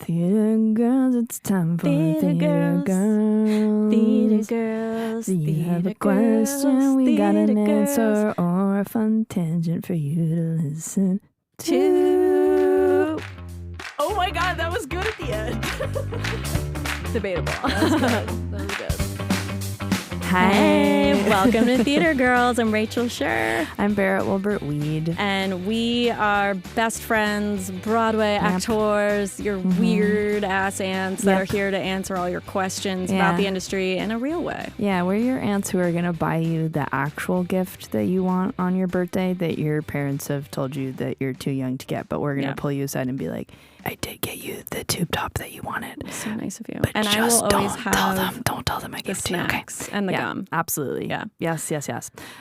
Theater girls, it's time for theater girls. Theater girls. Do you have a question? We got an answer or a fun tangent for you to listen to. Oh my God, that was good at the end. Debatable. That was good. Hi. Hey, welcome to Theater Girls. I'm Rachel Schur. I'm Barrett Wilbert Weed. And we are best friends, Broadway actors, your weird ass aunts that are here to answer all your questions about the industry in a real way. Yeah, we're your aunts who are going to buy you the actual gift that you want on your birthday that your parents have told you that you're too young to get. But we're going to pull you aside and be like, I did get you the tube top that you wanted. So nice of you. But and I will always have don't tell them I gave it to you. Okay. And the gum. Absolutely. Yeah. Yes.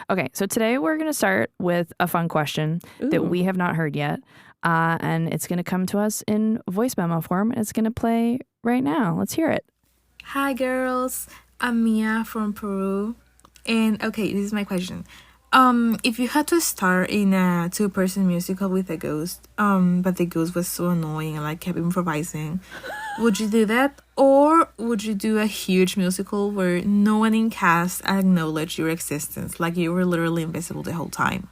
Okay, so today we're going to start with a fun question that we have not heard yet. And it's going to come to us in voice memo form. It's going to play right now. Let's hear it. Hi, girls. I'm Mia from Peru. And okay, this is my question. If you had to star in a two-person musical with a ghost, but the ghost was so annoying and like kept improvising, would you do that? Or would you do a huge musical where no one in cast acknowledged your existence, like you were literally invisible the whole time?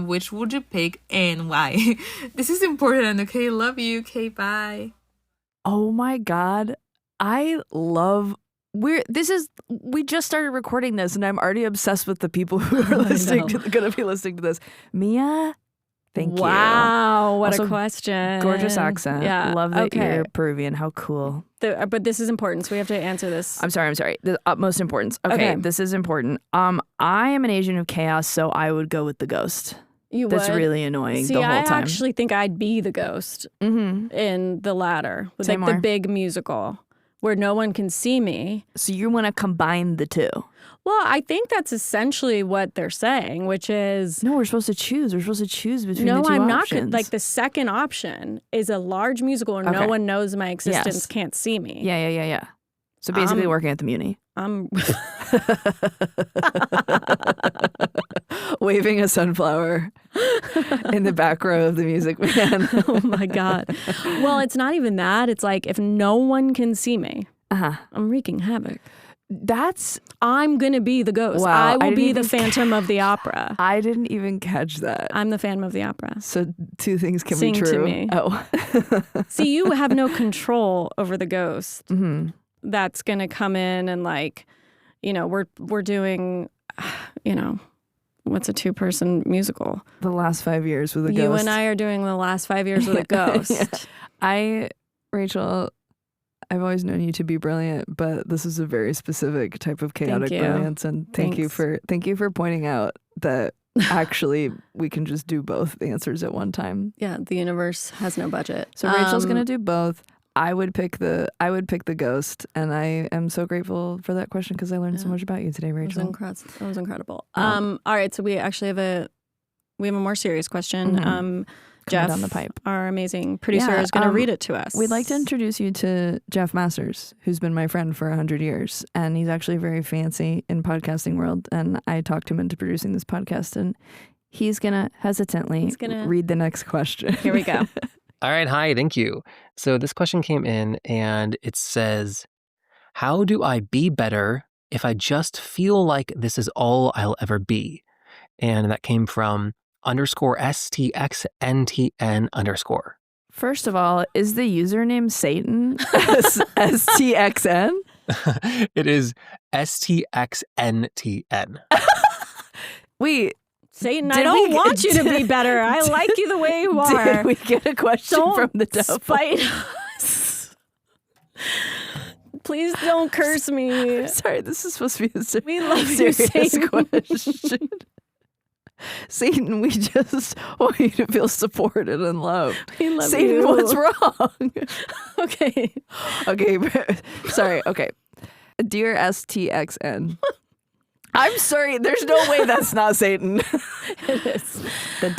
Which would you pick and why? This is important, okay? Love you, okay, bye. Oh my God. I love we just started recording this and I'm already obsessed with the people who are gonna be listening to this. Mia, thank you. Wow, what Also, a question. Gorgeous accent. Yeah. Love that you're Peruvian. How cool. But this is important, so we have to answer this. I'm sorry. The utmost importance. Okay, this is important. I am an agent of chaos, so I would go with the ghost. That's really annoying the whole time. I actually think I'd be the ghost in the latter, with like the big musical where no one can see me. So you want to combine the two? Well, I think that's essentially what they're saying, which is... No, we're supposed to choose. We're supposed to choose between the two I'm options. not. Like, the second option is a large musical where no one knows my existence, can't see me. Yeah. So basically working at the Muni. I'm... Waving a sunflower in the back row of the Music Man. Oh, my God. Well, it's not even that. It's like, if no one can see me, I'm wreaking havoc. I'm going to be the ghost. Wow, I will be the Phantom of the Opera. I didn't even catch that. I'm the Phantom of the Opera. So two things can Sing be true. to me. Oh. See, you have no control over the ghost. That's going to come in and like, we're doing, what's a two-person musical? The last 5 years with a ghost. You and I are doing the last 5 years with a ghost. Rachel, I've always known you to be brilliant, but this is a very specific type of chaotic brilliance. And thank you for pointing out that actually we can just do both answers at one time. Yeah, the universe has no budget. So Rachel's gonna do both. I would pick the ghost, and I am so grateful for that question because I learned so much about you today, Rachel. That was incredible. All right, so we actually have a more serious question. Jeff, down the pipe. Our amazing producer, is going to read it to us. We'd like to introduce you to Jeff Masters, who's been my friend for 100 years, and he's actually very fancy in podcasting world. And I talked him into producing this podcast, and he's gonna hesitantly read the next question. Here we go. All right. Hi. Thank you. So this question came in and it says, how do I be better if I just feel like this is all I'll ever be? And that came from _STXNTN_. First of all, is the username Satan STXN? It is STXNTN. Wait. Satan, I don't want you to be better. I like you the way you are. Did we get a question from the devil? Spite us. Please don't curse me. I'm sorry, this is supposed to be a we love you, serious question. Satan, we just want you to feel supported and loved. We love Satan, you. what's wrong? Okay. Sorry. Okay. Dear STXN. I'm sorry. There's no way that's not Satan. It is. The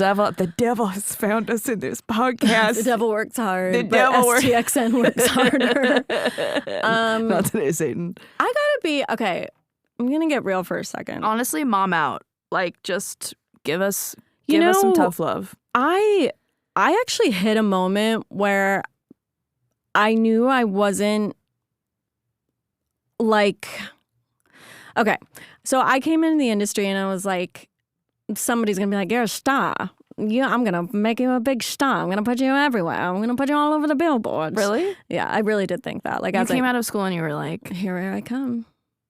devil has found us in this podcast. The devil works hard. STXN works harder. Not today, Satan. I gotta be okay. I'm gonna get real for a second. Honestly, mom out. Like, just give us us some tough love. I actually hit a moment where I knew I wasn't like, okay, so I came into the industry and I was like, somebody's going to be like, you're a star. Yeah, I'm going to make you a big star. I'm going to put you everywhere. I'm going to put you all over the billboards. Really? Yeah, I really did think that. Like, you I came out of school and you were like, here I come.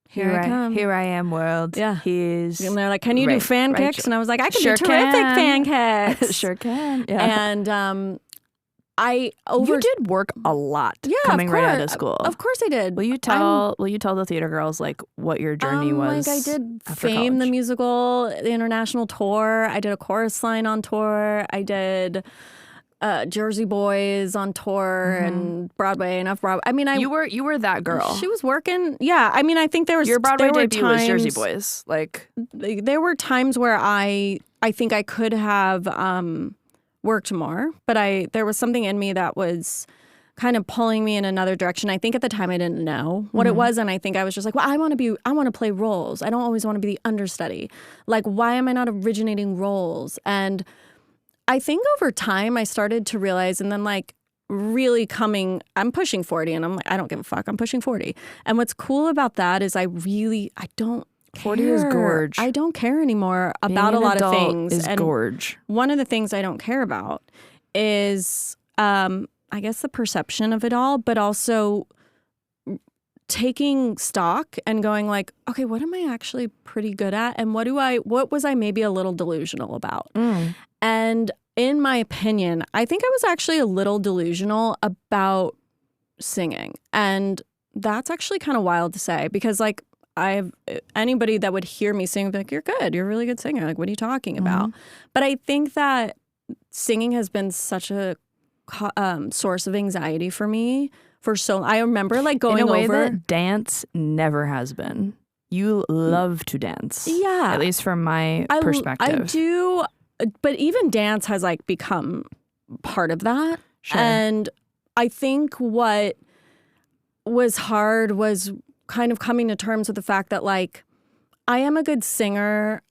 Here I come. Here I am, world. Yeah. He's and they're like, can you do fan kicks? And I was like, I can sure do terrific can. fan kicks. Sure can. Yeah. And you did work a lot coming right out of school. Of course I did. Will you tell the theater girls like what your journey was? Like I did Fame the musical, the international tour. I did a chorus line on tour. I did Jersey Boys on tour and Broadway and off Broadway. I mean, you were that girl. She was working. Yeah, I mean, I think there was your Broadway debut times, was Jersey Boys. Like there were times where I think I could have worked more, but there was something in me that was kind of pulling me in another direction. I think at the time I didn't know what it was, and I think I was just like, well, I want to play roles. I don't always want to be the understudy. Like, why am I not originating roles? And I think over time I started to realize, and then like really I'm pushing 40 and I'm like, I don't give a fuck. I'm pushing 40. And what's cool about that is I don't 40 is gorge. I don't care anymore about a lot of things. Is and gorge. One of the things I don't care about is, I guess, the perception of it all, but also taking stock and going like, okay, what am I actually pretty good at? And what was I maybe a little delusional about? And in my opinion, I think I was actually a little delusional about singing. And that's actually kind of wild to say because like, anybody that would hear me sing would be like, you're good. You're a really good singer. Like, what are you talking about? But I think that singing has been such a source of anxiety for me I remember like going in a way over that dance never has been. You love to dance. Yeah. At least from my perspective. I do. But even dance has like become part of that. Sure. And I think what was hard was kind of coming to terms with the fact that like I am a good singer.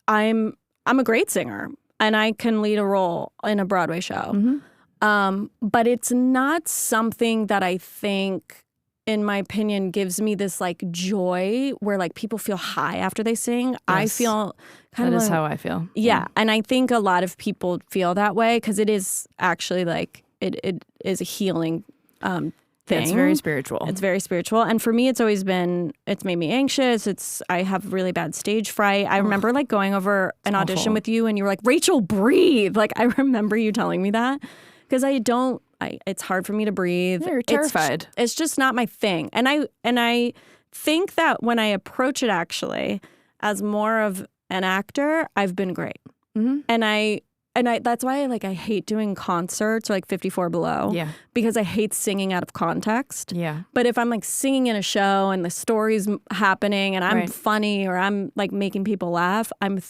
I'm a great singer and I can lead a role in a Broadway show. But it's not something that I think, in my opinion, gives me this like joy where like people feel high after they sing. Yes. I feel kind of that is how I feel. Yeah. And I think a lot of people feel that way because it is actually like it is a healing thing. It's very spiritual. It's very spiritual. And for me, it's made me anxious. I have really bad stage fright. I remember like going over an audition with you and you were like, Rachel, breathe. Like I remember you telling me that because it's hard for me to breathe. Yeah, you're terrified. It's just not my thing. And I think that when I approach it actually as more of an actor, I've been great. And I that's why I hate doing concerts or like 54 Below. Yeah. Because I hate singing out of context. Yeah. But if I'm like singing in a show and the story's happening and I'm funny or I'm like making people laugh, I'm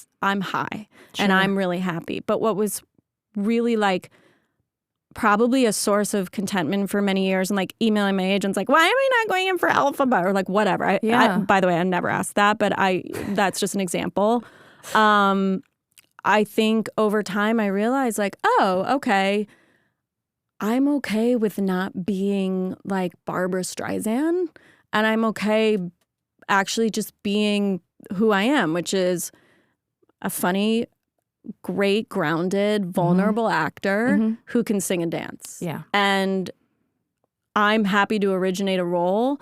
high and I'm really happy. But what was really like probably a source of contentment for many years and like emailing my agents like, why am I not going in for Alphabet or like whatever. By the way, I never asked that, but that's just an example. I think over time I realized like, oh, okay, I'm okay with not being like Barbara Streisand and I'm okay actually just being who I am, which is a funny, great, grounded, vulnerable actor who can sing and dance. Yeah. And I'm happy to originate a role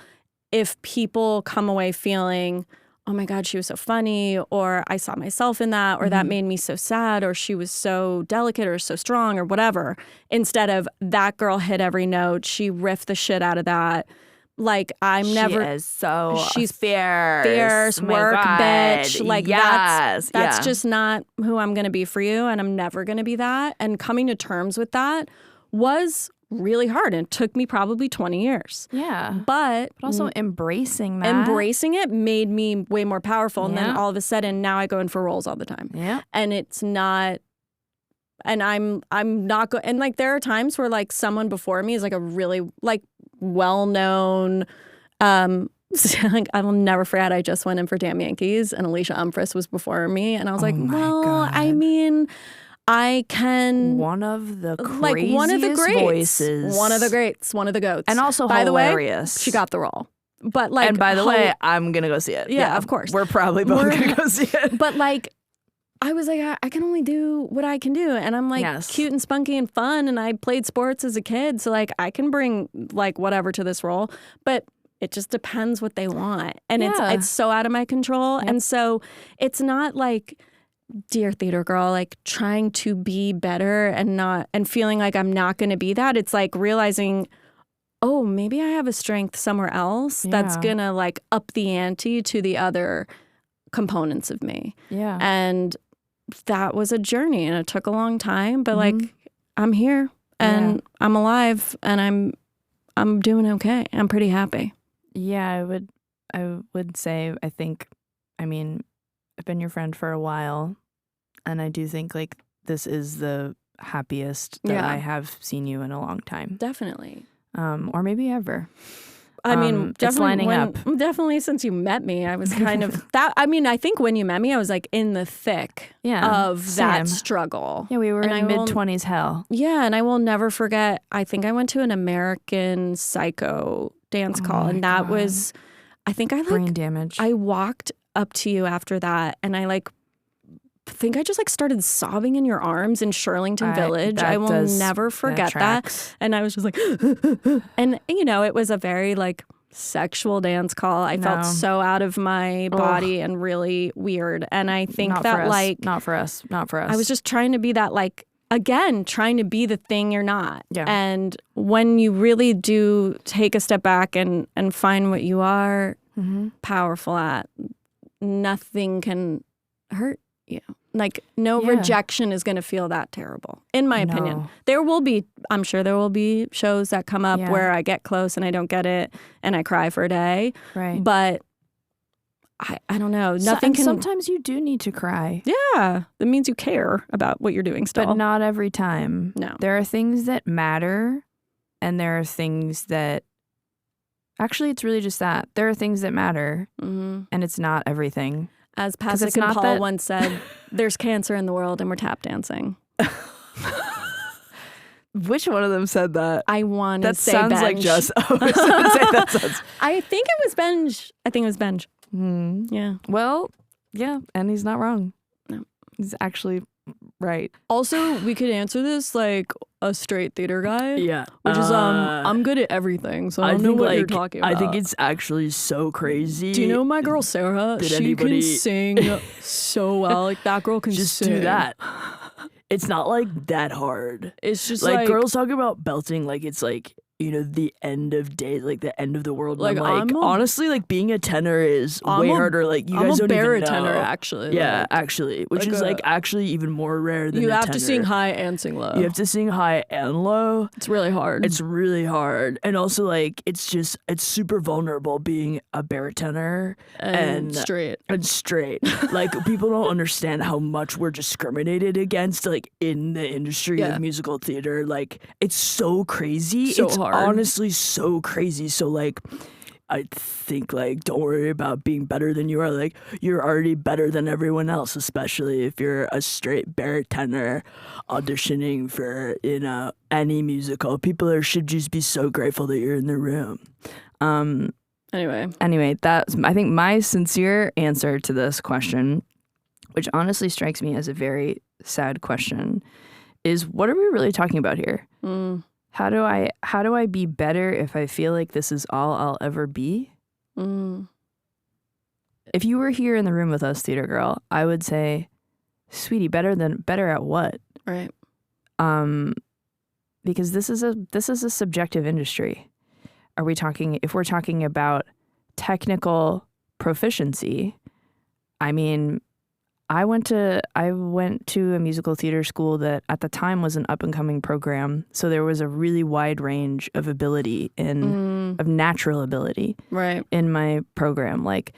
if people come away feeling, oh my God, she was so funny, or I saw myself in that, or that made me so sad, or she was so delicate or so strong or whatever, instead of that girl hit every note, she riffed the shit out of that. Like she's fierce, work bitch. Like yes. that's just not who I'm going to be for you. And I'm never going to be that. And coming to terms with that was really hard. And it took me probably 20 years. Yeah. But also embracing that. Embracing it made me way more powerful. And then all of a sudden now I go in for roles all the time. Yeah. And it's not, and I'm not and like there are times where like someone before me is like a really like well-known, like I will never forget, I just went in for Damn Yankees and Alicia Umfris was before me. And I was like, well, God. I mean, I can one of the craziest like one of the greats, voices, one of the greats, one of the goats, and also by hilarious. The way, she got the role. But like, and by the way, I'm gonna go see it. Yeah, of course, we're probably both gonna go see it. But like, I was like, I can only do what I can do, and I'm like cute and spunky and fun, and I played sports as a kid, so like I can bring like whatever to this role, but it just depends what they want, and it's so out of my control, and so it's not like, dear theater girl, like trying to be better and feeling like I'm not going to be that. It's like realizing, oh, maybe I have a strength somewhere else that's going to like up the ante to the other components of me. Yeah. And that was a journey, and it took a long time, but like I'm here and I'm alive, and I'm doing okay. I'm pretty happy. Yeah, I would say, I mean, I've been your friend for a while, and I do think like this is the happiest that I have seen you in a long time. Definitely. Or maybe ever. I mean, definitely definitely since you met me, I was kind of that. I mean, I think when you met me, I was like in the thick of that struggle. Yeah, we were in mid-20s hell. Yeah, and I will never forget. I think I went to an American Psycho dance call, and that was, I think I like brain damage. I walked up to you after that, and I like think I just like started sobbing in your arms in Shirlington Village. I will never forget that. And I was just like, and you know, it was a very like sexual dance call. I felt so out of my body and really weird. And I think not for us. I was just trying to be that, like, again, trying to be the thing you're not. Yeah. And when you really do take a step back and find what you are powerful at, nothing can hurt you. Like, no rejection is going to feel that terrible, in my opinion. I'm sure there will be shows that come up where I get close and I don't get it and I cry for a day. Right. But I don't know. Nothing can. Sometimes you do need to cry. Yeah. That means you care about what you're doing still. But not every time. No. There are things that matter, and there are things that. Actually, it's really just that. There are things that matter, and it's not everything. As Pasek and Paul once said, there's cancer in the world and we're tap dancing. Which one of them said that? I want to say Benj. That sounds like just... I think it was Benj. Benj. Yeah. Well, yeah, and he's not wrong. No. He's actually right. Also, we could answer this like a straight theater guy. Yeah. Which is, I'm good at everything, so I don't know what you're talking about. I think it's actually so crazy. Do you know my girl Sarah? She can sing so well. Like, that girl can just sing. Do that. It's not like that hard. It's just like girls talk about belting like it's like, you know, the end of days, like the end of the world. Like, honestly, like being a tenor is way harder. Like, you guys don't even know. I'm a Barrett tenor, actually. Yeah, actually, which is like actually even more rare than you a have tenor. to sing high and sing low. You have to sing high and low. It's really hard. It's really hard, and also like it's super vulnerable being a Barrett tenor and straight. Like, people don't understand how much we're discriminated against, like, in the industry of musical theater. Like, it's so crazy. It's hard. Honestly, so crazy. So like, I think like, don't worry about being better than you are. Like, you're already better than everyone else, especially if you're a straight Barrett tenor auditioning for, you know, any musical. People should just be so grateful that you're in the room. Anyway, that's, I think, my sincere answer to this question, which honestly strikes me as a very sad question, is what are we really talking about here? How do I be better if I feel like this is all I'll ever be? If you were here in the room with us, theater girl, I would say, sweetie, better at what? Right. Because this is a subjective industry. If we're talking about technical proficiency, I mean, I went to a musical theater school that at the time was an up and coming program, so there was a really wide range of ability of natural ability in my program. Like,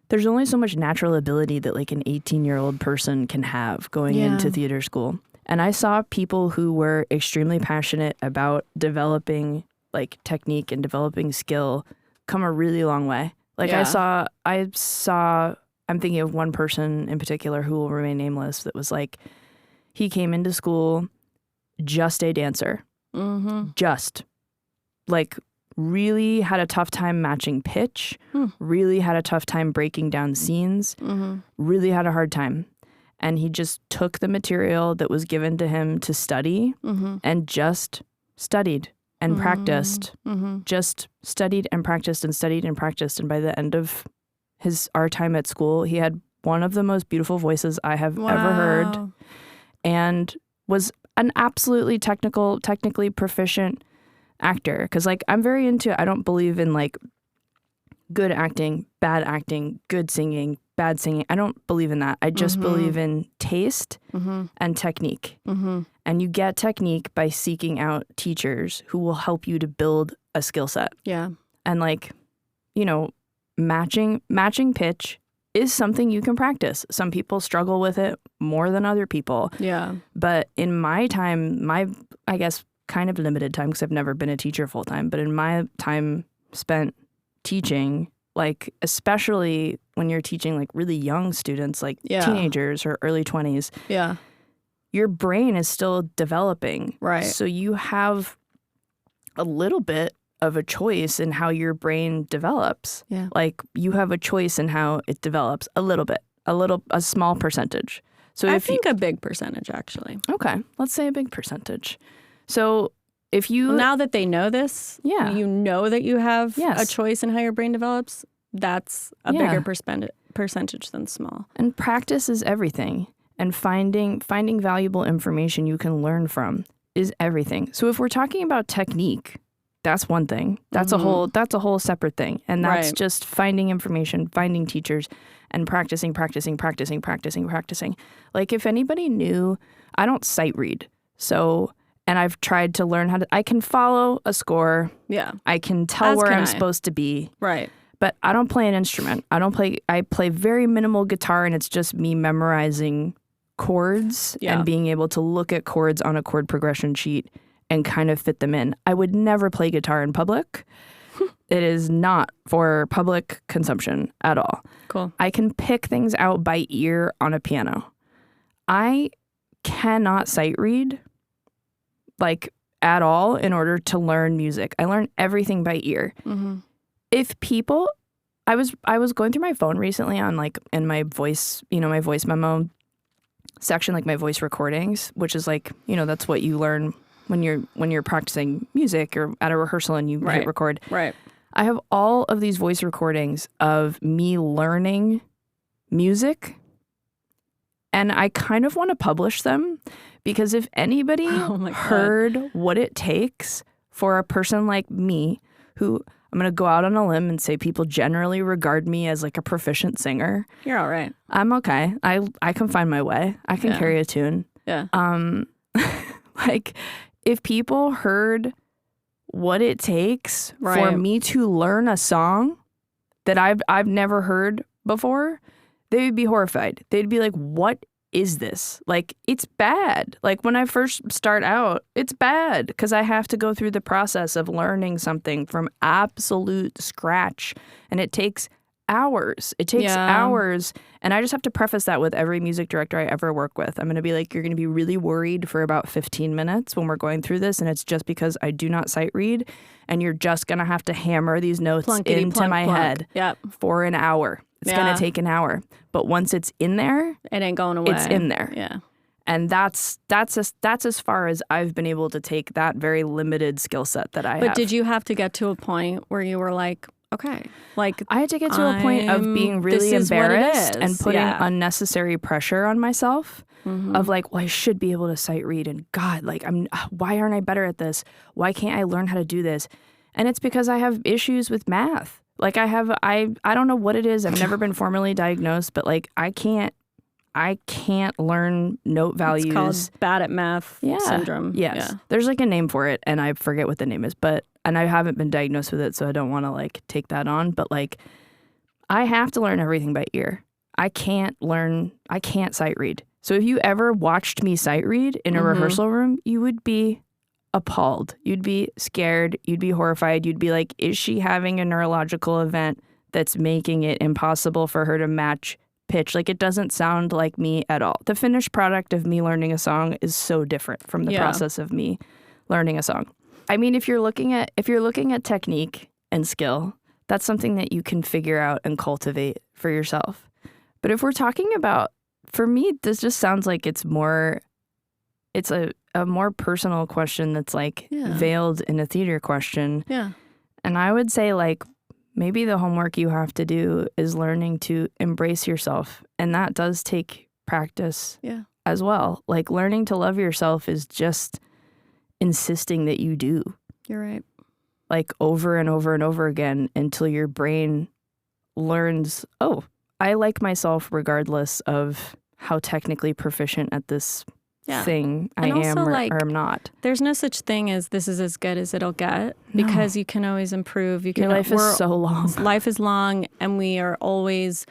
there's only so much natural ability that like an 18-year-old person can have going into theater school. And I saw people who were extremely passionate about developing like technique and developing skill come a really long way. Like, I saw I'm thinking of one person in particular who will remain nameless that was like, he came into school just a dancer. Just. Like, really had a tough time matching pitch, really had a tough time breaking down scenes, really had a hard time. And he just took the material that was given to him to study and just studied and practiced. Just studied and practiced and studied and practiced. And by the end of our time at school, he had one of the most beautiful voices I have ever heard, and was an absolutely technically proficient actor. Because, like, I'm very into, I don't believe in, like, good acting, good singing, bad singing. I don't believe in that. I just believe in taste and technique. And you get technique by seeking out teachers who will help you to build a skill set. Yeah. And, like, you know, matching pitch is something you can practice. Some people struggle with it more than other people. Yeah. But in my time, I guess, kind of limited time, because I've never been a teacher full time, but in my time spent teaching, like, especially when you're teaching, like, really young students, like teenagers or early 20s, your brain is still developing. Right. So you have a little bit of a choice in how your brain develops. Yeah. Like, you have a choice in how it develops a little bit, a small percentage. So I think a big percentage, actually. Okay, let's say a big percentage. So if you... Well, now that they know this, you know that you have Yes. a choice in how your brain develops, that's a bigger percentage than small. And practice is everything. And finding valuable information you can learn from is everything. So if we're talking about technique, that's one thing. That's a whole separate thing. And that's just finding information, finding teachers, and practicing. Like, if anybody knew, I don't sight read. So, and I've tried to learn I can follow a score. Yeah. I can tell where I'm supposed to be. Right. But I don't play an instrument. I play very minimal guitar, and it's just me memorizing chords and being able to look at chords on a chord progression sheet and kind of fit them in. I would never play guitar in public. It is not for public consumption at all. Cool. I can pick things out by ear on a piano. I cannot sight read, like, at all, in order to learn music. I learn everything by ear. If people, I was going through my phone recently on, like, in my voice, my voice memo section, like my voice recordings, which is, like, that's what you learn when you're practicing music or at a rehearsal and you hit record. Right. I have all of these voice recordings of me learning music, and I kind of want to publish them, because if anybody heard what it takes for a person like me, who, I'm going to go out on a limb and say people generally regard me as, like, a proficient singer. You're all right. I'm okay. I can find my way. I can carry a tune. Yeah. Like, if people heard what it takes for me to learn a song that I've never heard before, they would be horrified. They'd be like, what is this? Like, it's bad. Like, when I first start out, it's bad, because I have to go through the process of learning something from absolute scratch, and it takes hours. It takes hours. And I just have to preface that with every music director I ever work with. I'm going to be like, you're going to be really worried for about 15 minutes when we're going through this, and it's just because I do not sight read, and you're just going to have to hammer these notes into my head for an hour. It's going to take an hour. But once it's in there, it ain't going away. It's in there. Yeah. And that's as far as I've been able to take that very limited skill set that I have. But did you have to get to a point where you were like, okay, like, I had to get to a point of being really embarrassed and putting unnecessary pressure on myself of, like, well, I should be able to sight read, and God, like, why aren't I better at this? Why can't I learn how to do this? And it's because I have issues with math. Like, I don't know what it is. I've never been formally diagnosed, but, like, I can't learn note values. It's called bad at math syndrome. Yes. Yeah. There's, like, a name for it, and I forget what the name is, and I haven't been diagnosed with it, so I don't want to, like, take that on. But, like, I have to learn everything by ear. I can't sight read. So if you ever watched me sight read in a rehearsal room, you would be appalled. You'd be scared. You'd be horrified. You'd be like, is she having a neurological event that's making it impossible for her to match pitch. Like, it doesn't sound like me at all. The finished product of me learning a song is so different from the process of me learning a song. I mean, if you're looking at technique and skill, that's something that you can figure out and cultivate for yourself. But if we're talking about, for me, this just sounds like it's a more personal question that's like veiled in a theater question. Yeah. And I would say, like, maybe the homework you have to do is learning to embrace yourself. And that does take practice as well. Like, learning to love yourself is just insisting that you do. You're right. Like, over and over and over again until your brain learns, oh, I like myself regardless of how technically proficient at this thing I am or am not. There's no such thing as this is as good as it'll get, because you can always improve. Your life is so long. Life is long, and we are always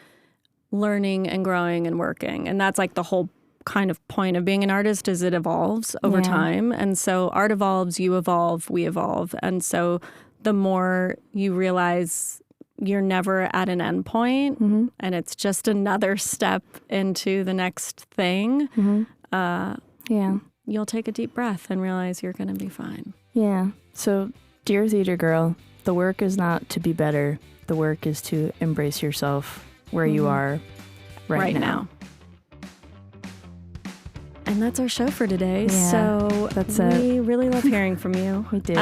learning and growing and working. And that's like the whole kind of point of being an artist, is it evolves over time. And so art evolves, you evolve, we evolve. And so the more you realize you're never at an end point, and it's just another step into the next thing, you'll take a deep breath and realize you're going to be fine. Yeah. So, dear theater girl, the work is not to be better. The work is to embrace yourself where you are right now. And that's our show for today. Yeah, so we really love hearing from you. We do.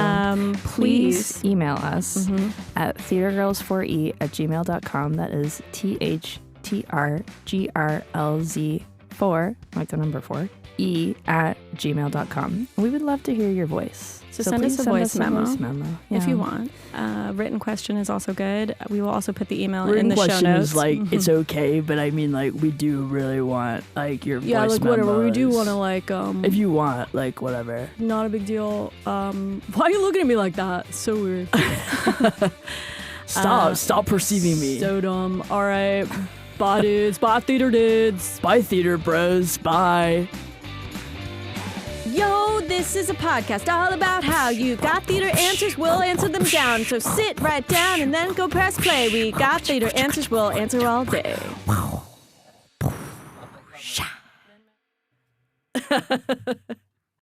Please email us at theatergirls4e@gmail.com. That is THTR GRLZ 4, like the number 4, @gmail.com. We would love to hear your voice. So send us a voice memo if you want. Written question is also good. We will also put the email in the show notes. Written question is like, it's okay, but I mean, like, we do really want, like, your voice memos. Yeah, like, whatever. We do want to, like, if you want, like, whatever. Not a big deal. Why are you looking at me like that? It's so weird. Stop perceiving me. So dumb. All right. Bye, dudes. Bye, theater dudes. Bye, theater bros. Bye. Yo, this is a podcast all about how you got theater answers, we'll answer them down. So sit right down and then go press play. We got theater answers, we'll answer all day.